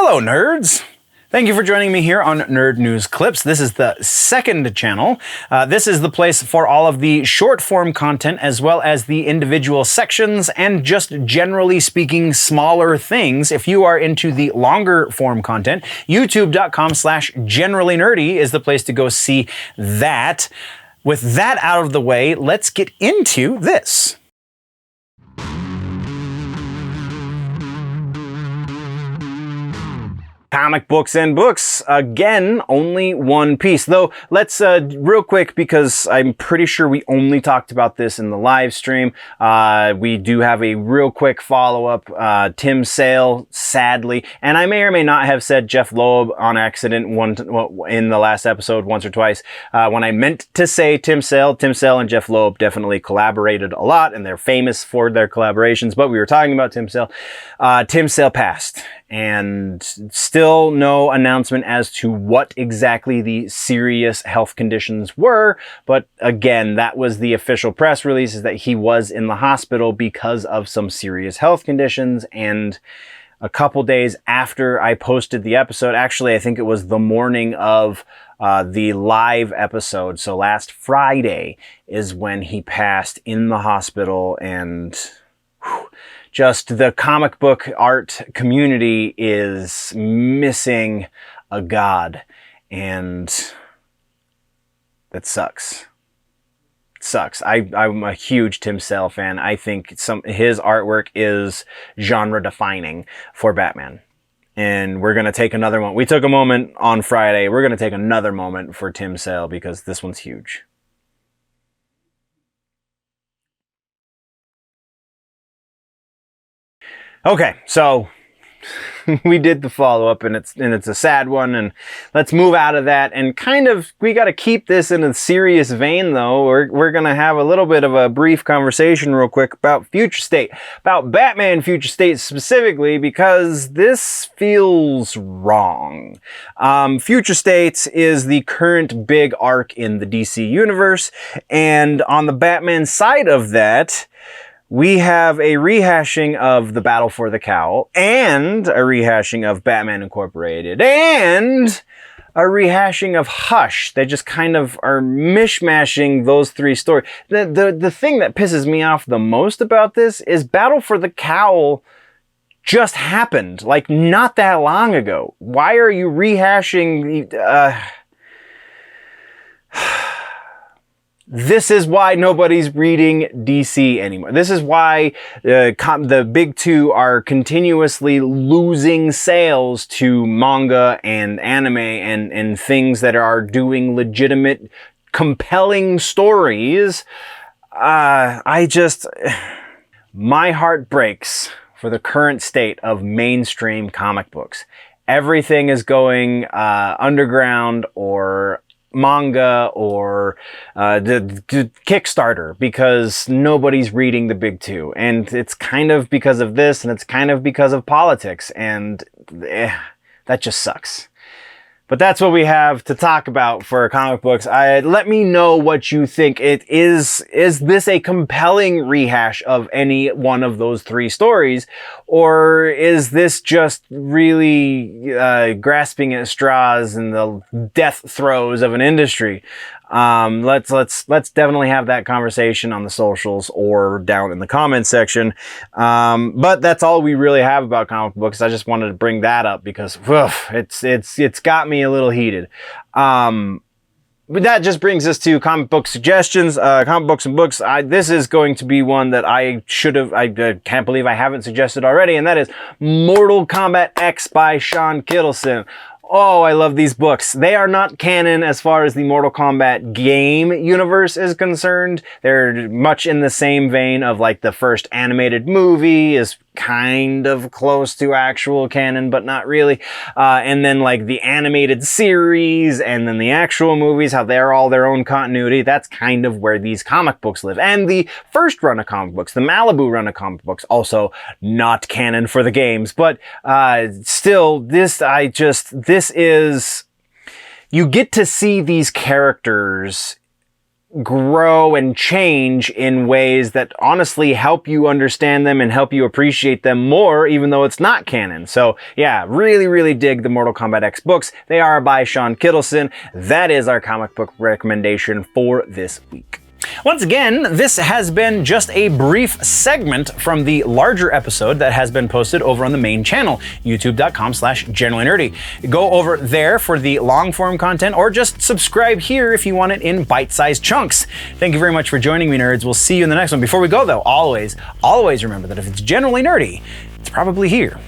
Hello, nerds! Thank you for joining me here on Nerd News Clips. This is the second channel. This is the place for all of the short-form content as well as the individual sections and just generally speaking smaller things. If you are into the longer form content, youtube.com/generallynerdy is the place to go see that. With that out of the way, let's get into this. Comic books and books. Again, only one piece. Though, let's real quick, because I'm pretty sure we only talked about this in the live stream. We do have a real quick follow-up. Tim Sale, sadly, and I may or may not have said Jeff Loeb on accident in the last episode once or twice. When I meant to say Tim Sale and Jeff Loeb definitely collaborated a lot, and they're famous for their collaborations, but we were talking about Tim Sale. Tim Sale passed, and still no announcement as to what exactly the serious health conditions were. But again, that was the official press release, is that he was in the hospital because of some serious health conditions. And a couple days after I posted the episode, actually, I think it was the morning of the live episode. So last Friday is when he passed in the hospital, and just the comic book art community is missing a god, and that sucks. It sucks. I'm a huge Tim Sale fan. I think his artwork is genre defining for Batman. And we're going to take another one. We took a moment on Friday. We're going to take another moment for Tim Sale because this one's huge. Okay, so we did the follow-up, and it's a sad one, and let's move out of that, and we got to keep this in a serious vein, though. We're going to have a little bit of a brief conversation real quick about Future State, about Batman Future State specifically, because this feels wrong. Future State is the current big arc in the DC universe, and on the Batman side of that, we have a rehashing of the Battle for the Cowl, and a rehashing of Batman Incorporated, and a rehashing of Hush. They just kind of are mishmashing those three stories. The thing that pisses me off the most about this is Battle for the Cowl just happened, like, not that long ago. Why are you rehashing This is why nobody's reading DC anymore. This is why the big two are continuously losing sales to manga and anime and things that are doing legitimate, compelling stories. My heart breaks for the current state of mainstream comic books. Everything is going underground or manga or the Kickstarter because nobody's reading the big two, and it's kind of because of this, and it's kind of because of politics, and that just sucks. But that's what we have to talk about for comic books. Let me know what you think. Is this a compelling rehash of any one of those three stories? Or is this just really grasping at straws in the death throes of an industry? Let's definitely have that conversation on the socials or down in the comments section. But that's all we really have about comic books. I just wanted to bring that up because it's got me a little heated. But that just brings us to comic book suggestions, comic books and books. This is going to be one that I can't believe I haven't suggested already, and that is Mortal Kombat X by Shawn Kittlesen. Oh, I love these books. They are not canon as far as the Mortal Kombat game universe is concerned. They're much in the same vein of like the first animated movie is kind of close to actual canon, but not really. And then like the animated series and then the actual movies, how they're all their own continuity. That's kind of where these comic books live. And the first run of comic books, the Malibu run of comic books, also not canon for the games, but still, this is, you get to see these characters grow and change in ways that honestly help you understand them and help you appreciate them more, even though it's not canon. So yeah, really dig the Mortal Kombat X books. They are by Shawn Kittlesen. That is our comic book recommendation for this week. Once again, this has been just a brief segment from the larger episode that has been posted over on the main channel, youtube.com/generallynerdy. Go over there for the long form content, or just subscribe here if you want it in bite-sized chunks. Thank you very much for joining me, nerds. We'll see you in the next one. Before we go though, always remember that if it's generally nerdy, it's probably here.